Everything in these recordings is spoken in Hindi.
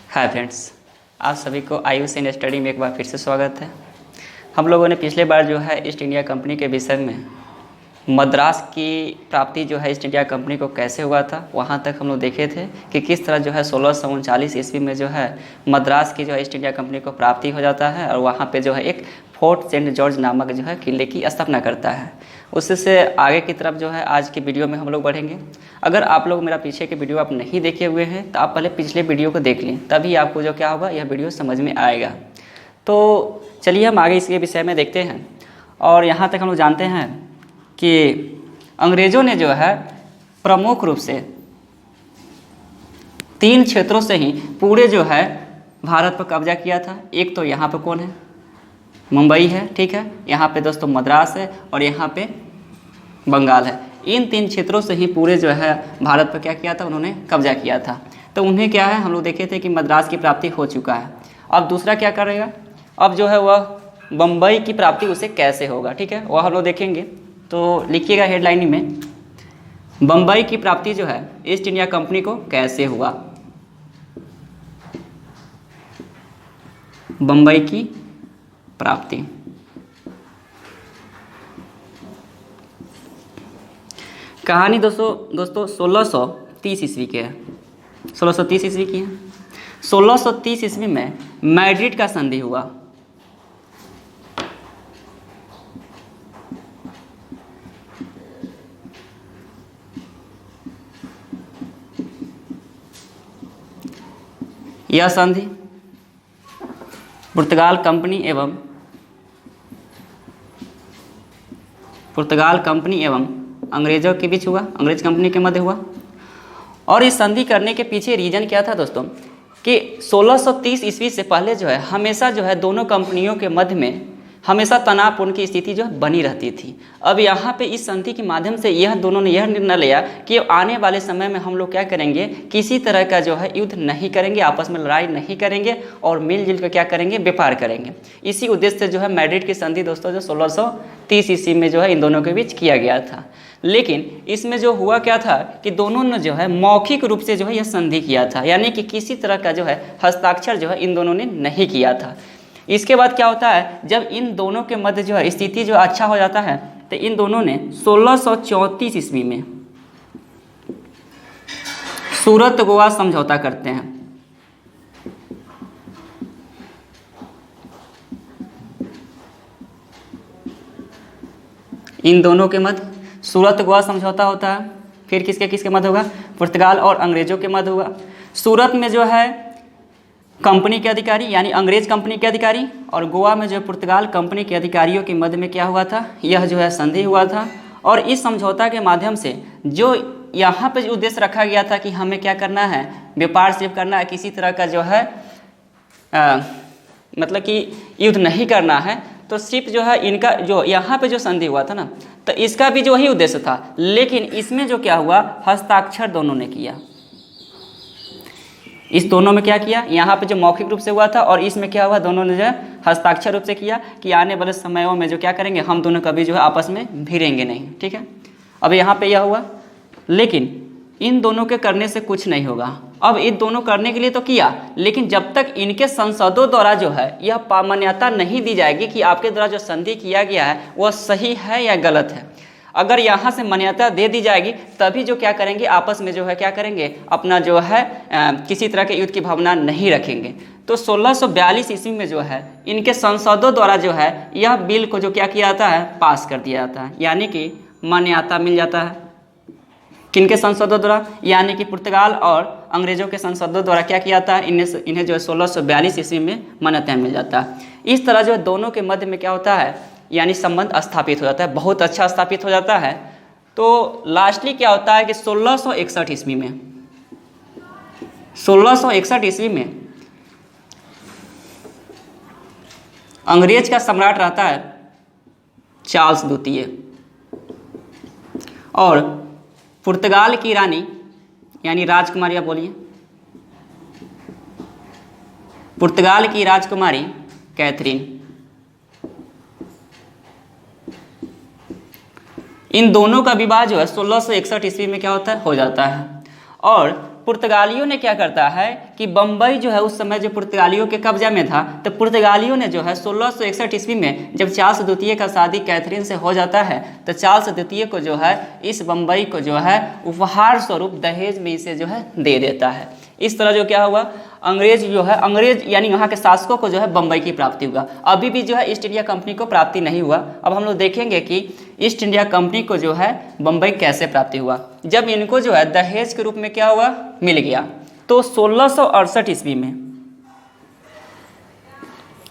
हाय फ्रेंड्स, आप सभी को आयुष इन स्टडी में एक बार फिर से स्वागत है। हम लोगों ने पिछले बार जो है ईस्ट इंडिया कंपनी के विषय में मद्रास की प्राप्ति जो है ईस्ट इंडिया कंपनी को कैसे हुआ था, वहाँ तक हम लोग देखे थे कि किस तरह जो है 1639 ईस्वी में जो है मद्रास की जो है ईस्ट इंडिया कंपनी को प्राप्ति हो जाता है और वहाँ पे जो है एक फोर्ट सेंट जॉर्ज नामक जो है किले की स्थापना करता है। उससे आगे की तरफ जो है आज की वीडियो में हम लोग बढ़ेंगे। अगर आप लोग मेरा पीछे के वीडियो आप नहीं देखे हुए हैं तो आप पहले पिछले वीडियो को देख लें, तभी आपको जो क्या होगा यह वीडियो समझ में आएगा। तो चलिए हम आगे इसके विषय में देखते हैं। और यहाँ तक हम लोग जानते हैं कि अंग्रेज़ों ने जो है प्रमुख रूप से 3 क्षेत्रों से ही पूरे जो है भारत पर कब्जा किया था। एक तो यहाँ पर कौन है, मुंबई है, ठीक है, यहाँ पे दोस्तों मद्रास है और यहाँ पे बंगाल है। इन 3 क्षेत्रों से ही पूरे जो है भारत पर क्या किया था, उन्होंने कब्जा किया था। तो उन्हें क्या है, हम लोग देखे थे कि मद्रास की प्राप्ति हो चुका है। अब दूसरा क्या करेगा, अब जो है वह बम्बई की प्राप्ति उसे कैसे होगा, ठीक है, वह हम लोग देखेंगे। तो लिखिएगा हेडलाइन में, बम्बई की प्राप्ति जो है ईस्ट इंडिया कंपनी को कैसे हुआ। बम्बई की प्राप्ति। कहानी दोस्तों 1630 ईस्वी की है। 1630 ईस्वी की है। 1630 ईस्वी में मैड्रिड का संधि हुआ। यह संधि पुर्तगाल कंपनी एवं अंग्रेज़ों के बीच हुआ, अंग्रेज कंपनी के मध्य हुआ। और इस संधि करने के पीछे रीजन क्या था दोस्तों, कि 1630 ईस्वी से पहले जो है हमेशा जो है दोनों कंपनियों के मध्य में हमेशा तनावपूर्ण की स्थिति जो है बनी रहती थी। अब यहाँ पे इस संधि के माध्यम से यह दोनों ने यह निर्णय लिया कि आने वाले समय में हम लोग क्या करेंगे, किसी तरह का जो है युद्ध नहीं करेंगे, आपस में लड़ाई नहीं करेंगे और मिलजुल कर क्या करेंगे, व्यापार करेंगे। इसी उद्देश्य से जो है मैड्रिड की संधि दोस्तों जो 1630 ईस्वी में जो है इन दोनों के बीच किया गया था। लेकिन इसमें जो हुआ क्या था कि दोनों ने जो है मौखिक रूप से जो है यह संधि किया था, यानी कि किसी तरह का जो है हस्ताक्षर जो है इन दोनों ने नहीं किया था। इसके बाद क्या होता है, जब इन दोनों के मध्य जो है स्थिति जो अच्छा हो जाता है तो इन दोनों ने 1634 ईस्वी में सूरत गोवा समझौता करते हैं। इन दोनों के मध्य सूरत गोवा समझौता होता है। फिर किसके मध्य होगा, पुर्तगाल और अंग्रेजों के मध्य हुआ। सूरत में जो है कंपनी के अधिकारी यानी अंग्रेज कंपनी के अधिकारी और गोवा में जो है पुर्तगाल कंपनी के अधिकारियों के मध्य में क्या हुआ था, यह जो है संधि हुआ था। और इस समझौता के माध्यम से जो यहाँ पे जो उद्देश्य रखा गया था कि हमें क्या करना है, व्यापार सिर्फ करना है, किसी तरह का जो है मतलब कि युद्ध नहीं करना है, तो सिर्फ जो है इनका जो यहाँ पे जो संधि हुआ था ना, तो इसका भी जो वही उद्देश्य था। लेकिन इसमें जो क्या हुआ, हस्ताक्षर दोनों ने किया। इस दोनों में क्या किया, यहाँ पे जो मौखिक रूप से हुआ था और इसमें क्या हुआ, दोनों ने जो है हस्ताक्षर रूप से किया कि आने वाले समयों में जो क्या करेंगे, हम दोनों कभी जो है आपस में भिड़ेंगे नहीं, ठीक है। अब यहाँ पे यह हुआ, लेकिन इन दोनों के करने से कुछ नहीं होगा। अब इन दोनों करने के लिए तो किया, लेकिन जब तक इनके संसदों द्वारा जो है यह मान्यता नहीं दी जाएगी कि आपके द्वारा जो संधि किया गया है वह सही है या गलत है, अगर यहाँ से मान्यता दे दी जाएगी तभी जो क्या करेंगे, आपस में जो है क्या करेंगे, अपना जो है किसी तरह के युद्ध की भावना नहीं रखेंगे। तो 1642 ईस्वी में जो है इनके सांसदों द्वारा जो है यह बिल को जो क्या किया जाता है, पास कर दिया जाता है, यानी कि मान्यता मिल जाता है। किनके सांसदों द्वारा, यानी कि पुर्तगाल और अंग्रेजों के सांसदों द्वारा क्या किया जाता है, इन्हें जो है 1642 ईस्वी में मान्यता मिल जाता है। इस तरह जो है दोनों के मध्य में क्या होता है, यानी संबंध स्थापित हो जाता है, बहुत अच्छा स्थापित हो जाता है। तो लास्टली क्या होता है कि 1661 ईस्वी में 1661 ईस्वी में अंग्रेज का सम्राट रहता है चार्ल्स द्वितीय और पुर्तगाल की रानी यानी राजकुमारी, आप बोलिए, पुर्तगाल की राजकुमारी कैथरीन, इन दोनों का विवाह जो है 1661 ईस्वी में क्या होता है, हो जाता है। और पुर्तगालियों ने क्या करता है कि बम्बई जो है उस समय जो पुर्तगालियों के कब्जा में था, तो पुर्तगालियों ने जो है 1661 ईस्वी में जब चार्ल्स द्वितीय का शादी कैथरीन से हो जाता है, तो चार्ल्स द्वितीय को जो है इस बम्बई को जो है उपहार स्वरूप दहेज में इसे जो है दे देता है। इस तरह जो क्या हुआ, अंग्रेज जो है, अंग्रेज यानी यहाँ के शासकों को जो है बम्बई की प्राप्ति हुआ। अभी भी जो है ईस्ट इंडिया कंपनी को प्राप्ति नहीं हुआ। अब हम लोग देखेंगे कि ईस्ट इंडिया कंपनी को जो है बम्बई कैसे प्राप्ति हुआ। जब इनको जो है दहेज के रूप में क्या हुआ, मिल गया, तो 1668 ईस्वी में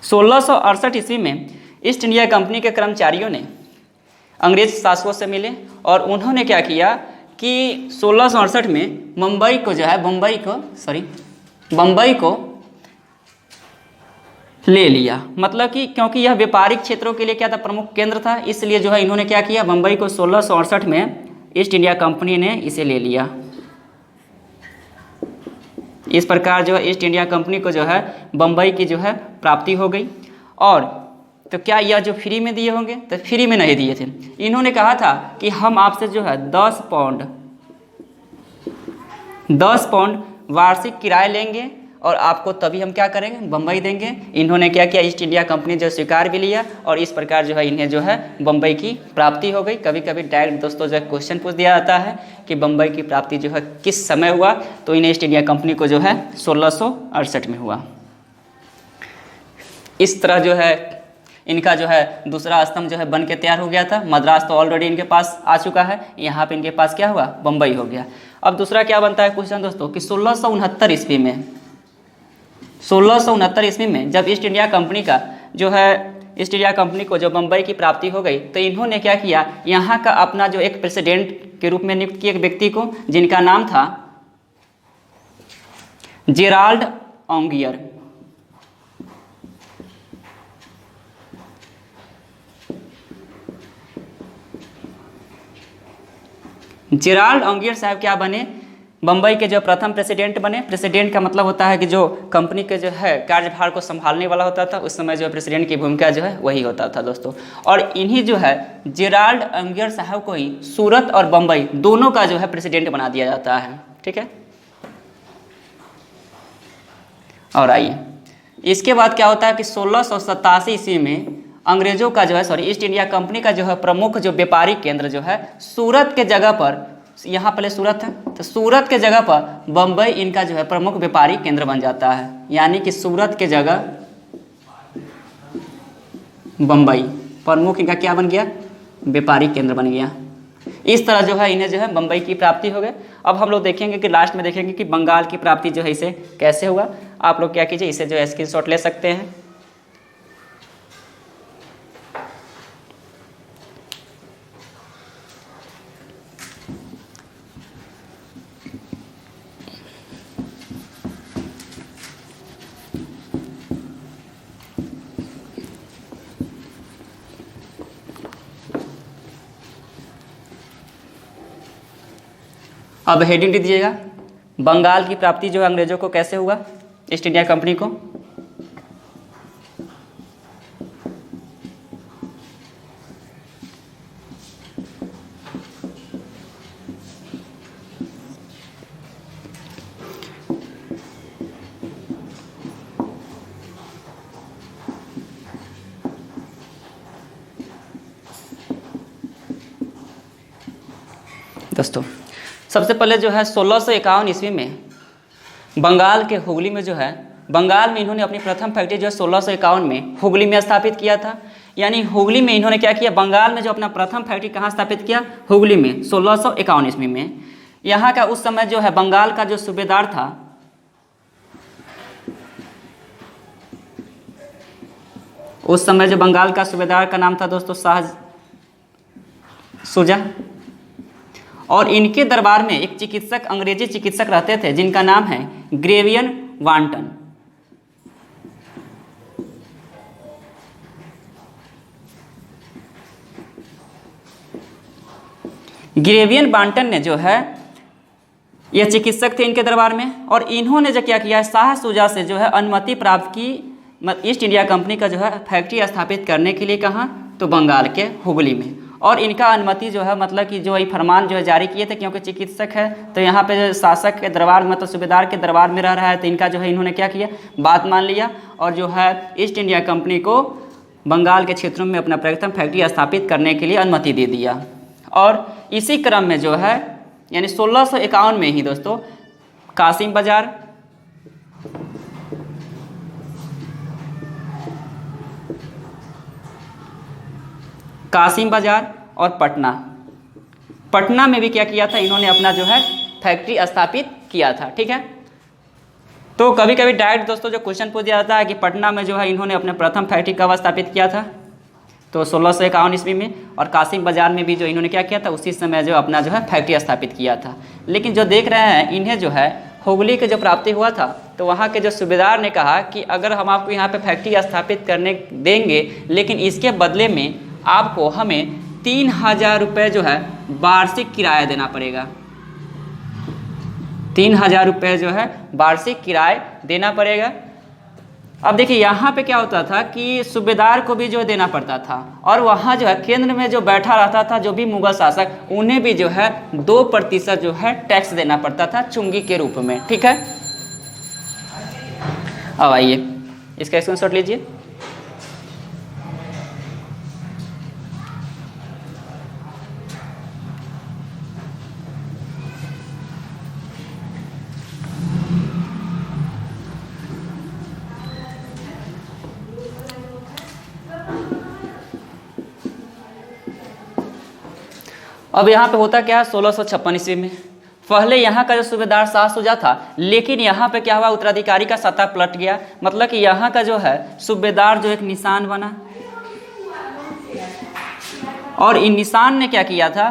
1668 ईस्वी में ईस्ट इंडिया कंपनी के कर्मचारियों ने अंग्रेज शासकों से मिले और उन्होंने क्या किया कि 1668 में बम्बई को जो है बम्बई को ले लिया। मतलब कि क्योंकि यह व्यापारिक क्षेत्रों के लिए क्या था, प्रमुख केंद्र था, इसलिए जो है इन्होंने क्या किया, बम्बई को 1668 में ईस्ट इंडिया कंपनी ने इसे ले लिया। इस प्रकार जो है ईस्ट इंडिया कंपनी को जो है बम्बई की जो है प्राप्ति हो गई। और तो क्या यह जो फ्री में दिए होंगे, तो फ्री में नहीं दिए थे। इन्होंने कहा था कि हम आपसे जो है 10 पाउंड वार्षिक किराया लेंगे और आपको तभी हम क्या करेंगे, बम्बई देंगे। इन्होंने क्या किया, ईस्ट इंडिया कंपनी जो स्वीकार भी लिया और इस प्रकार जो है इन्हें जो है बम्बई की प्राप्ति हो गई। कभी कभी डायरेक्ट दोस्तों जो है क्वेश्चन पूछ दिया जाता है कि बम्बई की प्राप्ति जो है किस समय हुआ, तो इन्हें ईस्ट इंडिया कंपनी को जो है 1668 में हुआ। इस तरह जो है इनका जो है दूसरा स्तंभ जो है बन के तैयार हो गया था। मद्रास तो ऑलरेडी इनके पास आ चुका है, यहाँ पे इनके पास क्या हुआ, बम्बई हो गया। अब दूसरा क्या बनता है क्वेश्चन दोस्तों कि 1669 ईस्वी में जब ईस्ट इंडिया कंपनी का जो है ईस्ट इंडिया कंपनी को जो बम्बई की प्राप्ति हो गई, तो इन्होंने क्या किया, यहाँ का अपना जो एक प्रेसिडेंट के रूप में नियुक्त किया एक व्यक्ति को, जिनका नाम था जेराल्ड ऑन्गियर। जेराल्ड ऑन्गियर साहब क्या बने, बम्बई के जो प्रथम प्रेसिडेंट बने। प्रेसिडेंट का मतलब होता है कि जो कंपनी के जो है कार्यभार को संभालने वाला होता था, उस समय जो प्रेसिडेंट की भूमिका जो है वही होता था दोस्तों। और इन्हीं जो है जेराल्ड ऑन्गियर साहब को ही सूरत और बम्बई दोनों का जो है प्रेसिडेंट बना दिया जाता है। ठीक है, और आइए इसके बाद क्या होता है कि 1687 ईस्वी में अंग्रेजों का जो है ईस्ट इंडिया कंपनी का जो है प्रमुख जो व्यापारिक केंद्र जो है सूरत के जगह पर, यहाँ पहले सूरत है, तो सूरत के जगह पर बम्बई इनका जो है प्रमुख व्यापारिक केंद्र बन जाता है। यानी कि सूरत के जगह बम्बई प्रमुख इनका क्या बन गया, व्यापारिक केंद्र बन गया। इस तरह जो है इन्हें जो है बम्बई की प्राप्ति हो गई। अब हम लोग देखेंगे कि लास्ट में देखेंगे कि बंगाल की प्राप्ति जो है इसे कैसे हुआ। आप लोग क्या कीजिए, इसे जो है स्क्रीनशॉट ले सकते हैं। अब हेडिंग दे दीजिएगा, बंगाल की प्राप्ति जो है अंग्रेजों को कैसे हुआ, ईस्ट इंडिया कंपनी को। दोस्तों सबसे पहले जो है 1651 ईस्वी में बंगाल के हुगली में जो है, बंगाल में इन्होंने अपनी प्रथम फैक्ट्री जो है 1651 में हुगली में स्थापित किया था। यानी हुगली में इन्होंने क्या किया, बंगाल में जो अपना प्रथम फैक्ट्री कहाँ स्थापित किया, हुगली में 1651 ईस्वी में। यहाँ का उस समय जो है बंगाल का जो सूबेदार था, उस समय जो बंगाल का सूबेदार का नाम था दोस्तों शाह शुजा। और इनके दरबार में एक चिकित्सक, अंग्रेजी चिकित्सक रहते थे जिनका नाम है ग्रेवियन वांटन। ग्रेवियन वांटन ने जो है, यह चिकित्सक थे इनके दरबार में, और इन्होंने जो क्या किया, शाह शुजा से जो है अनुमति प्राप्त की ईस्ट इंडिया कंपनी का जो है फैक्ट्री स्थापित करने के लिए। कहाँ, तो बंगाल के हुगली में। और इनका अनुमति जो है मतलब कि जो ये फरमान जो है जारी किए थे, क्योंकि चिकित्सक है तो यहाँ पे जो शासक के दरबार मतलब सूबेदार के दरबार में रह रहा है, तो इनका जो है इन्होंने क्या किया, बात मान लिया और जो है ईस्ट इंडिया कंपनी को बंगाल के क्षेत्रों में अपना प्रथम फैक्ट्री स्थापित करने के लिए अनुमति दे दिया। और इसी क्रम में जो है यानी 1651 में ही दोस्तों कासिम बाजार और पटना में भी क्या किया था, इन्होंने अपना जो है फैक्ट्री स्थापित किया था। ठीक है, तो कभी कभी डायरेक्ट दोस्तों जो क्वेश्चन पूछ दिया जाता है कि पटना में जो है इन्होंने अपने प्रथम फैक्ट्री कब स्थापित किया था, तो 1651 ईस्वी में, और कासिम बाजार में भी जो इन्होंने क्या किया था उसी समय जो अपना जो है फैक्ट्री स्थापित किया था। लेकिन जो देख रहे हैं इन्हें जो है हुगली के जो प्राप्ति हुआ था, तो वहाँ के जो सूबेदार ने कहा कि अगर हम आपको यहाँ पे फैक्ट्री स्थापित करने देंगे, लेकिन इसके बदले में आपको हमें 3000 रुपये जो है वार्षिक किराया देना पड़ेगा। 3000 रुपये जो है वार्षिक किराया देना पड़ेगा। अब देखिए यहाँ पे क्या होता था कि सूबेदार को भी जो देना पड़ता था, और वहाँ जो है केंद्र में जो बैठा रहता था जो भी मुगल शासक, उन्हें भी जो है 2% जो है टैक्स देना पड़ता था चुंगी के रूप में। ठीक है, अब आइए इसका स्क्रीनशॉट लीजिए। अब यहाँ पे होता क्या है, 1656 ईस्वी में पहले यहाँ का जो सूबेदार शाह सुजा था, लेकिन यहाँ पे क्या हुआ, उत्तराधिकारी का सत्ता पलट गया। मतलब कि यहाँ का जो है सूबेदार जो एक निशान बना, और इन निशान ने क्या किया था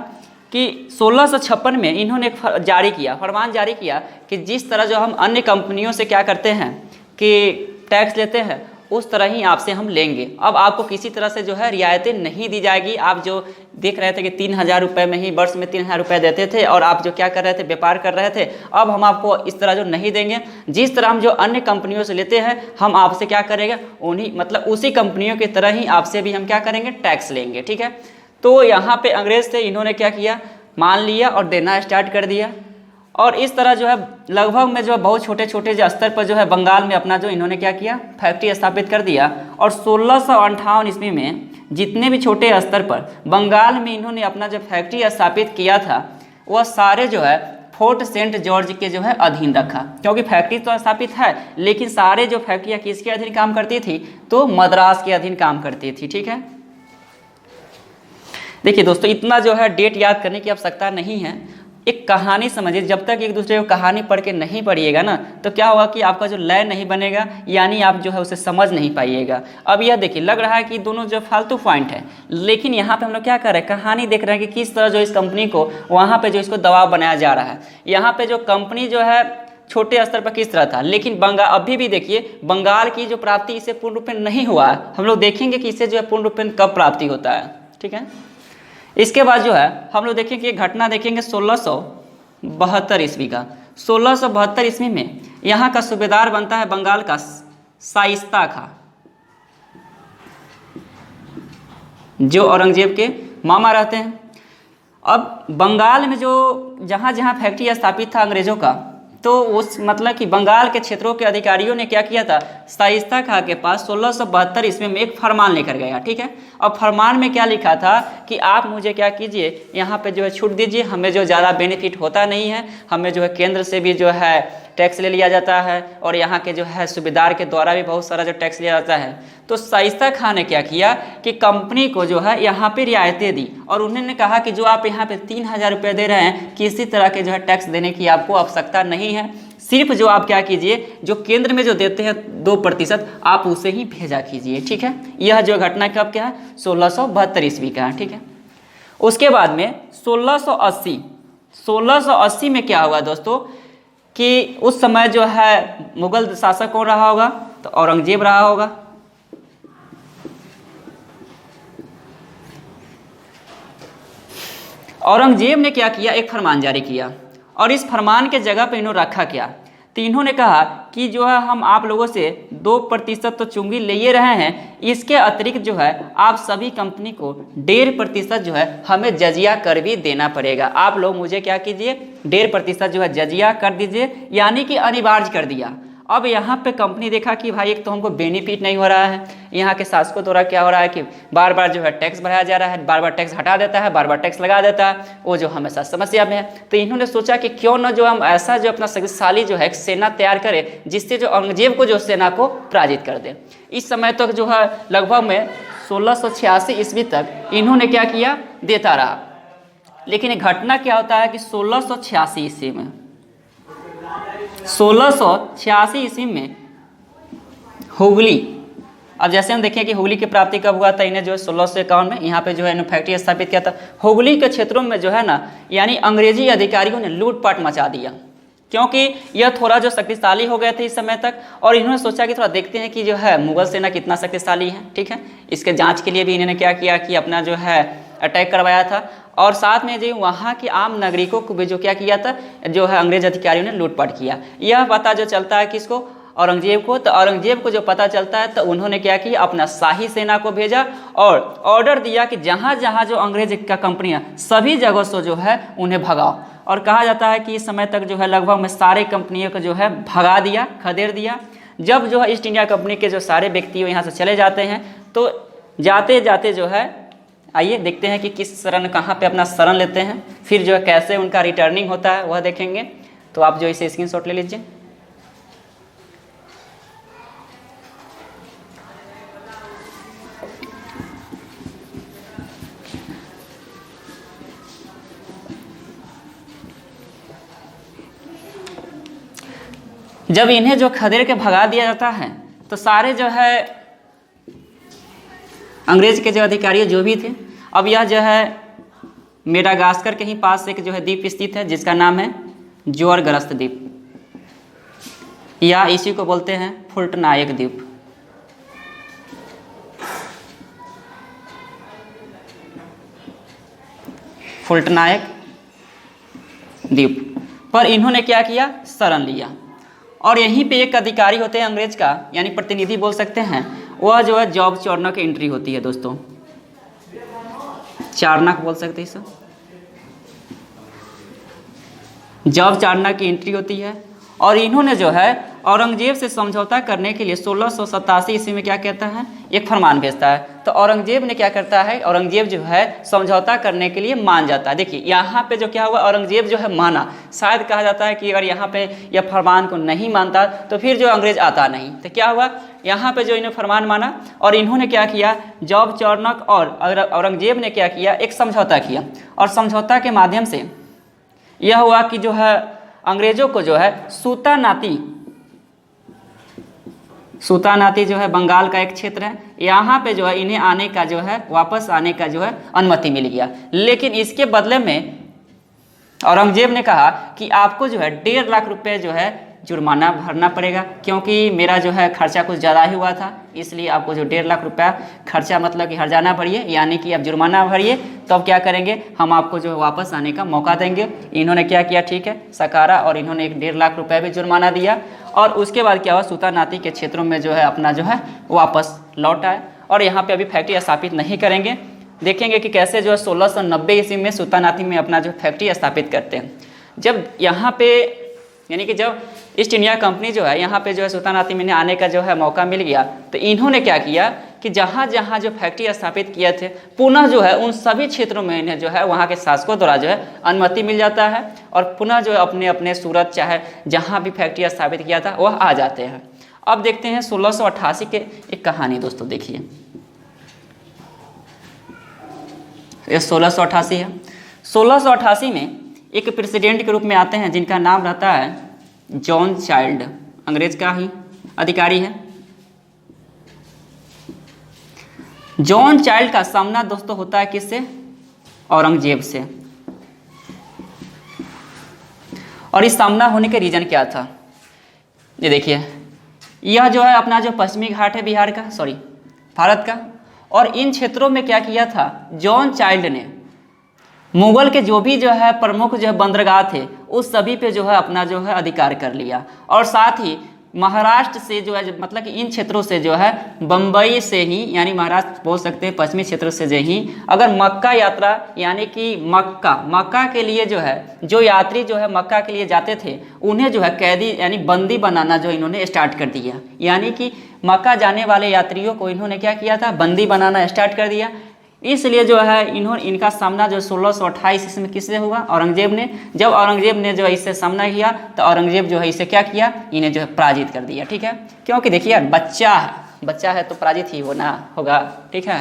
कि 1656 में इन्होंने एक फरमान जारी किया कि जिस तरह जो हम अन्य कंपनियों से क्या करते हैं कि टैक्स लेते हैं, उस तरह ही आपसे हम लेंगे। अब आपको किसी तरह से जो है रियायतें नहीं दी जाएगी। आप जो देख रहे थे कि 3000 रुपये में ही वर्ष में 3000 रुपये देते थे, और आप जो क्या कर रहे थे, व्यापार कर रहे थे, अब हम आपको इस तरह जो नहीं देंगे। जिस तरह हम जो अन्य कंपनियों से लेते हैं, हम आपसे क्या करेंगे, उन्हीं मतलब उसी कंपनियों की तरह ही आपसे भी हम क्या करेंगे, टैक्स लेंगे। ठीक है, तो यहाँ पे अंग्रेज थे, इन्होंने क्या किया, मान लिया और देना स्टार्ट कर दिया। और इस तरह जो है लगभग में जो है बहुत छोटे छोटे जो स्तर पर जो है बंगाल में अपना जो इन्होंने क्या किया, फैक्ट्री स्थापित कर दिया। और 1658 ईस्वी में जितने भी छोटे स्तर पर बंगाल में इन्होंने अपना जो फैक्ट्री स्थापित किया था, वह सारे जो है फोर्ट सेंट जॉर्ज के जो है अधीन रखा। क्योंकि फैक्ट्री तो स्थापित है, लेकिन सारे जो फैक्ट्रियाँ किसके अधीन काम करती थी, तो मद्रास के अधीन काम करती थी। ठीक है, देखिए दोस्तों, इतना जो है डेट याद करने की आवश्यकता नहीं है। एक कहानी समझिए, जब तक एक दूसरे को कहानी पढ़ के नहीं पढ़िएगा ना, तो क्या होगा कि आपका जो लय नहीं बनेगा, यानी आप जो है उसे समझ नहीं पाइएगा। अब यह देखिए, लग रहा है कि दोनों जो फालतू पॉइंट है, लेकिन यहाँ पे हम लोग क्या कर रहे हैं, कहानी देख रहे हैं कि किस तरह जो इस कंपनी को वहाँ पे जो इसको दबाव बनाया जा रहा है। यहाँ पे जो कंपनी जो है छोटे स्तर पर किस तरह था, लेकिन बंगाल अभी भी देखिए, बंगाल की जो प्राप्ति इसे पूर्ण रूप में नहीं हुआ है। हम लोग देखेंगे कि इसे जो है पूर्ण रूप में कब प्राप्ति होता है। ठीक है, इसके बाद जो है हम लोग देखेंगे घटना देखेंगे 1672 ईस्वी का। 1672 ईस्वी में यहाँ का सूबेदार बनता है बंगाल का शाइस्ता खां, जो औरंगजेब के मामा रहते हैं। अब बंगाल में जो जहाँ जहाँ फैक्ट्री स्थापित था अंग्रेजों का, तो उस मतलब कि बंगाल के क्षेत्रों के अधिकारियों ने क्या किया था, शाइस्ता खां के पास 1672 ईस्वी में एक फरमान लेकर गया। ठीक है, अब फरमान में क्या लिखा था कि आप मुझे क्या कीजिए, यहाँ पे जो है छूट दीजिए, हमें जो ज़्यादा बेनिफिट होता नहीं है, हमें जो है केंद्र से भी जो है टैक्स ले लिया जाता है, और यहाँ के जो है सूबेदार के द्वारा भी बहुत सारा जो टैक्स लिया जाता है। तो शाइस्ता खां ने क्या किया कि कंपनी को जो है यहाँ पे रियायतें दी, और उन्होंने कहा कि जो आप यहाँ पे 3000 रुपये दे रहे हैं, किसी तरह के जो है टैक्स देने की आपको आवश्यकता नहीं है। सिर्फ जो आप क्या कीजिए, जो केंद्र में जो देते हैं 2% आप उसे ही भेजा कीजिए। ठीक है, यह जो घटना कब क्या है, 1672 ईस्वी का है। ठीक है, उसके बाद में 1680 में क्या हुआ दोस्तों कि उस समय जो है मुगल शासक कौन रहा होगा, तो औरंगजेब रहा होगा। औरंगजेब ने क्या किया, एक फरमान जारी किया, और इस फरमान के जगह पे इन्होंने रखा क्या तो इन्होंने कहा कि जो है हम आप लोगों से 2% तो चुंगी ले ही रहे हैं, इसके अतिरिक्त जो है आप सभी कंपनी को 1.5% जो है हमें जजिया कर भी देना पड़ेगा। आप लोग मुझे क्या कीजिए, 1.5% जो है जजिया कर दीजिए, यानी कि अनिवार्य कर दिया। अब यहाँ पे कंपनी देखा कि भाई एक तो हमको बेनिफिट नहीं हो रहा है, यहाँ के शासकों द्वारा क्या हो रहा है कि बार बार जो है टैक्स बढ़ाया जा रहा है, बार बार टैक्स हटा देता है, बार बार टैक्स लगा देता है, वो जो हमेशा समस्या में है। तो इन्होंने सोचा कि क्यों न जो हम ऐसा जो अपना शक्तिशाली जो है सेना तैयार करें, जिससे जो औरंगजेब को जो सेना को पराजित कर दे। इस समय तक जो है लगभग में 1686 ईस्वी तक इन्होंने क्या किया, देता रहा। लेकिन एक घटना क्या होता है कि 1686 ईस्वी में 1686 ईस्वी में हुगली, अब जैसे हम देखें कि हुगली की प्राप्ति कब हुआ था, इन्हें जो है 1651 में यहाँ पे जो है इन्होंने फैक्ट्री स्थापित किया था। हुगली के क्षेत्रों में जो है ना, यानी अंग्रेजी अधिकारियों ने लूटपाट मचा दिया, क्योंकि यह थोड़ा जो शक्तिशाली हो गए थे इस समय तक, और इन्होंने सोचा कि थोड़ा देखते हैं कि जो है मुगल सेना कितना शक्तिशाली है। ठीक है, इसके जांच के लिए भी इन्होंने क्या किया कि अपना जो है अटैक करवाया था, और साथ में जो वहाँ के आम नागरिकों को भी जो क्या किया था, जो है अंग्रेज अधिकारियों ने लूटपाट किया। यह पता जो चलता है किसको, औरंगजेब को। तो औरंगजेब को जो पता चलता है तो उन्होंने क्या किया, अपना शाही सेना को भेजा और ऑर्डर दिया कि जहाँ जहाँ जो अंग्रेज का कंपनियाँ सभी जगहों से जो है उन्हें भगाओ। और कहा जाता है कि इस समय तक जो है लगभग में सारे कंपनियों को जो है भगा दिया, खदेड़ दिया। जब जो है ईस्ट इंडिया कंपनी के जो सारे व्यक्ति यहाँ से चले जाते हैं, तो जाते जाते जो है आइए देखते हैं कि किस शरण, कहाँ पे अपना शरण लेते हैं, फिर जो है कैसे उनका रिटर्निंग होता है वह देखेंगे। तो आप जो इसे स्क्रीनशॉट ले लीजिए। जब इन्हें जो खदेड़ के भगा दिया जाता है, तो सारे जो है अंग्रेज के जो अधिकारी जो भी थे, अब यह जो है मेडागास्कर के ही पास एक जो है द्वीप स्थित है, जिसका नाम है जोरग्रस्त द्वीप, या इसी को बोलते हैं फुल्टनायक द्वीप। फुल्टनायक द्वीप पर इन्होंने क्या किया, शरण लिया। और यहीं पे एक अधिकारी होते हैं अंग्रेज का, यानी प्रतिनिधि बोल सकते हैं, वह जो है जॉब चार्नक की एंट्री होती है दोस्तों, चार्नक बोल सकते हैं सर, जॉब चार्नक की एंट्री होती है। और इन्होंने जो है औरंगजेब से समझौता करने के लिए 1687 ईस्वी में क्या कहता है, एक फरमान भेजता है। तो औरंगजेब ने क्या करता है, औरंगजेब जो है समझौता करने के लिए मान जाता है। देखिए यहाँ पे जो क्या हुआ, औरंगजेब जो है माना। शायद कहा जाता है कि अगर यहाँ पे यह फरमान को नहीं मानता तो फिर जो अंग्रेज आता नहीं। तो क्या हुआ, यहाँ पे जो इन्हें फरमान माना, और इन्होंने क्या किया, जॉब चार्नक और औरंगजेब ने क्या किया, एक समझौता किया। और समझौता के माध्यम से यह हुआ कि जो है अंग्रेजों को जो है सूतानाती जो है बंगाल का एक क्षेत्र है, यहाँ पे जो है इन्हें आने का जो है, वापस आने का जो है अनुमति मिल गया। लेकिन इसके बदले में औरंगजेब ने कहा कि आपको जो है 1.5 लाख रुपए जो है जुर्माना भरना पड़ेगा, क्योंकि मेरा जो है खर्चा कुछ ज़्यादा ही हुआ था, इसलिए आपको जो 1.5 लाख रुपया खर्चा मतलब कि हर्जाना भरिए, यानी कि आप जुर्माना भरिए, तब क्या करेंगे, हम आपको जो है वापस आने का मौका देंगे। इन्होंने क्या किया, ठीक है सकारा, और इन्होंने एक 1.5 लाख रुपया भी जुर्माना दिया। और उसके बाद क्या हुआ, सूतानाती के क्षेत्रों में जो है अपना जो है वापस लौट आए। और यहाँ पे अभी फैक्ट्री स्थापित नहीं करेंगे, देखेंगे कि कैसे जो है 1690 ईस्वी में सूतानाती में अपना जो फैक्ट्री स्थापित करते हैं। जब यहाँ पे यानी कि जब ईस्ट इंडिया कंपनी जो है यहाँ पे जो है सूतानाती में आने का जो है मौका मिल गया, तो इन्होंने क्या किया कि जहाँ जहाँ जो फैक्ट्री स्थापित किए थे, पुनः जो है उन सभी क्षेत्रों में इन्हें जो है वहाँ के शासकों द्वारा जो है अनुमति मिल जाता है, और पुनः जो है अपने अपने सूरत चाहे जहाँ भी फैक्ट्री स्थापित किया था वह आ जाते हैं। अब देखते हैं 1688 के एक कहानी दोस्तों, देखिए ये 1688 है। 1688 में एक प्रेसिडेंट के रूप में आते हैं जिनका नाम रहता है जॉन चाइल्ड, अंग्रेज का ही अधिकारी है। जॉन चाइल्ड का सामना दोस्तों होता है किससे, औरंगजेब से। और इस सामना होने के रीजन क्या था, ये देखिए, यह जो है अपना जो पश्चिमी घाट है बिहार का, भारत का, और इन क्षेत्रों में क्या किया था, जॉन चाइल्ड ने मुगल के जो भी जो है प्रमुख जो है बंदरगाह थे उस सभी पे जो है अपना जो है अधिकार कर लिया। और साथ ही महाराष्ट्र से जो है मतलब कि इन क्षेत्रों से जो है बम्बई से ही यानी महाराष्ट्र बोल सकते हैं पश्चिमी क्षेत्र से जो ही अगर मक्का यात्रा यानी कि मक्का के लिए जो है जो यात्री जो है मक्का के लिए जाते थे उन्हें जो है कैदी यानी बंदी बनाना जो इन्होंने स्टार्ट कर दिया। यानी कि मक्का जाने वाले यात्रियों को इन्होंने क्या किया था, बंदी बनाना स्टार्ट कर दिया। इसलिए जो है इनका सामना जो 1628 इसमें किससे हुआ, औरंगजेब ने। जब औरंगजेब ने जो है इससे सामना किया तो औरंगजेब जो है इसे क्या किया, इन्हें जो है पराजित कर दिया। ठीक है, क्योंकि देखिए यार बच्चा है तो पराजित ही होना होगा। ठीक है,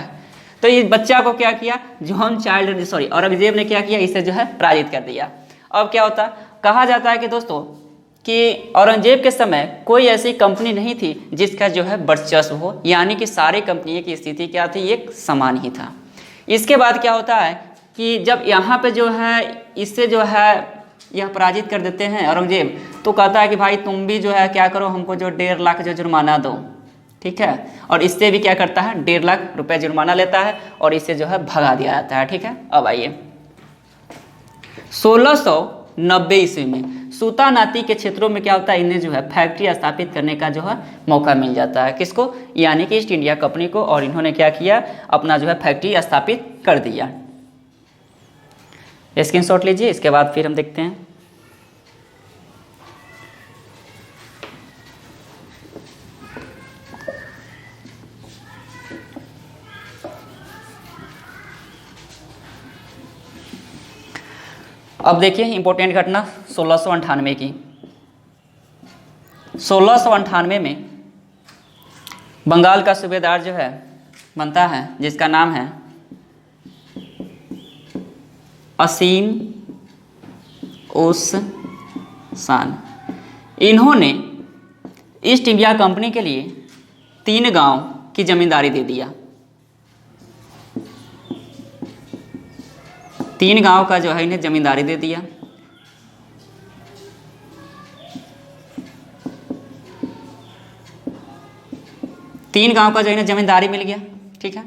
तो इस बच्चा को क्या किया, औरंगजेब ने क्या किया, इसे जो है पराजित कर दिया। अब क्या होता, कहा जाता है कि दोस्तों कि औरंगजेब के समय कोई ऐसी कंपनी नहीं थी जिसका जो है वर्चस्व हो, यानी कि सारी कंपनियों की स्थिति क्या थी, एक समान ही था। इसके बाद क्या होता है कि जब यहाँ पे जो है इससे जो है यह पराजित कर देते हैं औरंगजेब, तो कहता है कि भाई तुम भी जो है क्या करो, हमको जो 1.5 लाख जो जुर्माना दो। ठीक है, और इससे भी क्या करता है, 1.5 लाख रुपए जुर्माना लेता है और इसे जो है भगा दिया जाता है। ठीक है, अब आइए 1690 ईस्वी में सूता नाती के क्षेत्रों में क्या होता है, इन्हें जो है फैक्ट्री स्थापित करने का जो है मौका मिल जाता है। किसको, यानी कि ईस्ट इंडिया कंपनी को। और इन्होंने क्या किया, अपना जो है फैक्ट्री स्थापित कर दिया। स्क्रीनशॉट लीजिए, इसके बाद फिर हम देखते हैं। अब देखिए इंपॉर्टेंट घटना 1698 की। 1698 में बंगाल का सूबेदार जो है बनता है, जिसका नाम है असीम उस शान। इन्होंने ईस्ट इंडिया कंपनी के लिए 3 गांव की जमींदारी दे दिया। 3 गांव का जो है इन्हें जमींदारी दे दिया। तीन गांव का जो इन्हें जमींदारी मिल गया। ठीक है,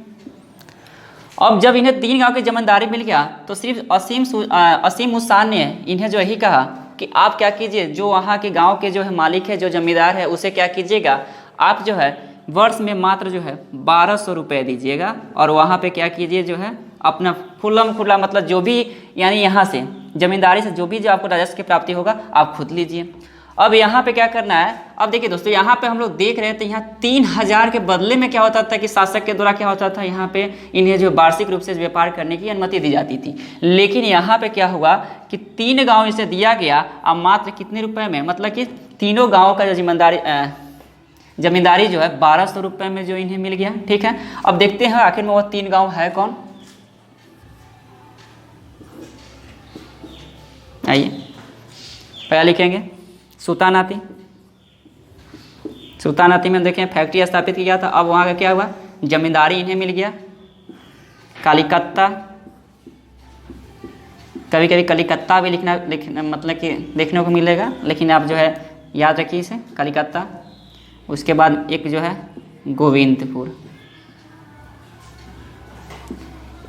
अब जब इन्हें 3 गांव की जमींदारी मिल गया तो सिर्फ असीम उस्सान ने इन्हें जो यही कहा कि आप क्या कीजिए, जो वहाँ के गांव के जो है मालिक है, जो जमींदार है, उसे क्या कीजिएगा, आप जो है वर्ष में मात्र जो है 1200 रुपये दीजिएगा और वहाँ पे क्या कीजिए, जो है अपना खुल्लम खुल्ला मतलब जो भी यानी यहाँ से जमींदारी से जो भी जो आपको राजस्व की प्राप्ति होगा आप खुद लीजिए। अब यहाँ पे क्या करना है, अब देखिए दोस्तों यहाँ पे हम लोग देख रहे थे यहाँ 3000 के बदले में क्या होता था कि शासक के द्वारा क्या होता था, यहाँ पे इन्हें जो वार्षिक रूप से व्यापार करने की अनुमति दी जाती थी। लेकिन यहाँ पे क्या हुआ कि 3 गाँव इसे दिया गया, अब मात्र कितने रुपए में, मतलब कि तीनों गाँव का जो जमींदारी जो है 1200 रुपये में जो इन्हें मिल गया। ठीक है, अब देखते हैं आखिर में वो 3 गाँव है कौन। आइए पहला लिखेंगे सूतानाती। सूतानाती में देखें फैक्ट्री स्थापित किया था। अब वहाँ का क्या हुआ, जमींदारी इन्हें मिल गया। कलिकत्ता, कभी कभी कलिकत्ता भी लिखना मतलब कि देखने को मिलेगा, लेकिन आप जो है याद रखिए इसे, कलिकत्ता। उसके बाद एक जो है गोविंदपुर।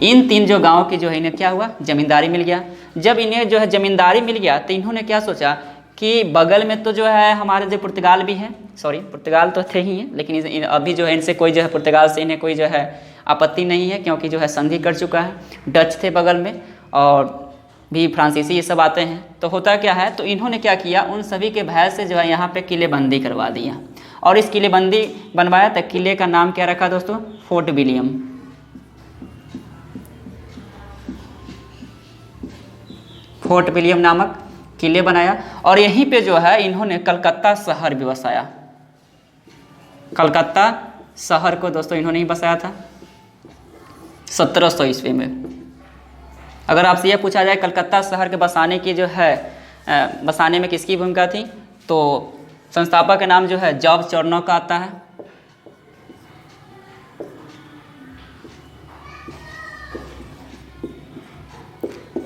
इन 3 जो गांव की जो है इन्हें क्या हुआ, जमींदारी मिल गया। जब इन्हें जो है जमींदारी मिल गया तो इन्होंने क्या सोचा कि बगल में तो जो है हमारे जो पुर्तगाल भी है, पुर्तगाल तो थे ही हैं, लेकिन अभी जो है इनसे कोई जो है पुर्तगाल से इन्हें कोई जो है आपत्ति नहीं है, क्योंकि जो है संधि कर चुका है। डच थे बगल में और भी फ्रांसीसी ये सब आते हैं। तो होता क्या है, तो इन्होंने क्या किया, उन सभी के भय से जो है यहाँ पे किलेबंदी करवा दिया। और इस किलेबंदी बनवाया तो किले का नाम क्या रखा दोस्तों, फोर्ट विलियम। फोर्ट विलियम नामक किले बनाया और यहीं पे जो है इन्होंने कलकत्ता शहर भी बसाया। कलकत्ता शहर को दोस्तों इन्होंने ही बसाया था 1700 ईस्वी में। अगर आपसे यह पूछा जाए कलकत्ता शहर के बसाने की जो है बसाने में किसकी भूमिका थी, तो संस्थापक का नाम जो है जॉर्ज चर्नो का आता है।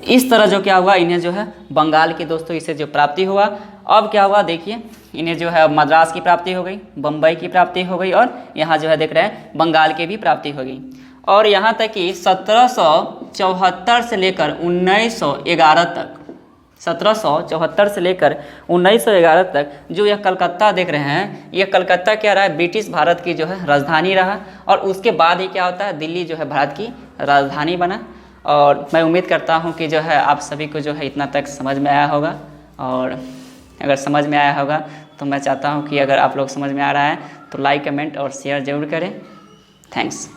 इस तरह जो क्या हुआ, इन्हें जो है बंगाल की दोस्तों इसे जो प्राप्ति हुआ। अब क्या हुआ देखिए, इन्हें जो है मद्रास की प्राप्ति हो गई, बम्बई की प्राप्ति हो गई और यहाँ जो है देख रहे हैं बंगाल की भी प्राप्ति हो गई। और यहाँ तक कि 1700 1774 से लेकर 1911 तक, 1774 से लेकर 1911 तक जो यह कलकत्ता देख रहे हैं, यह कलकत्ता क्या रहा है, ब्रिटिश भारत की जो है राजधानी रहा। और उसके बाद ही क्या होता है, दिल्ली जो है भारत की राजधानी बना। और मैं उम्मीद करता हूँ कि जो है आप सभी को जो है इतना तक समझ में आया होगा। और अगर समझ में आया होगा तो मैं चाहता हूँ कि अगर आप लोग समझ में आ रहा है तो लाइक, कमेंट और शेयर ज़रूर करें। थैंक्स।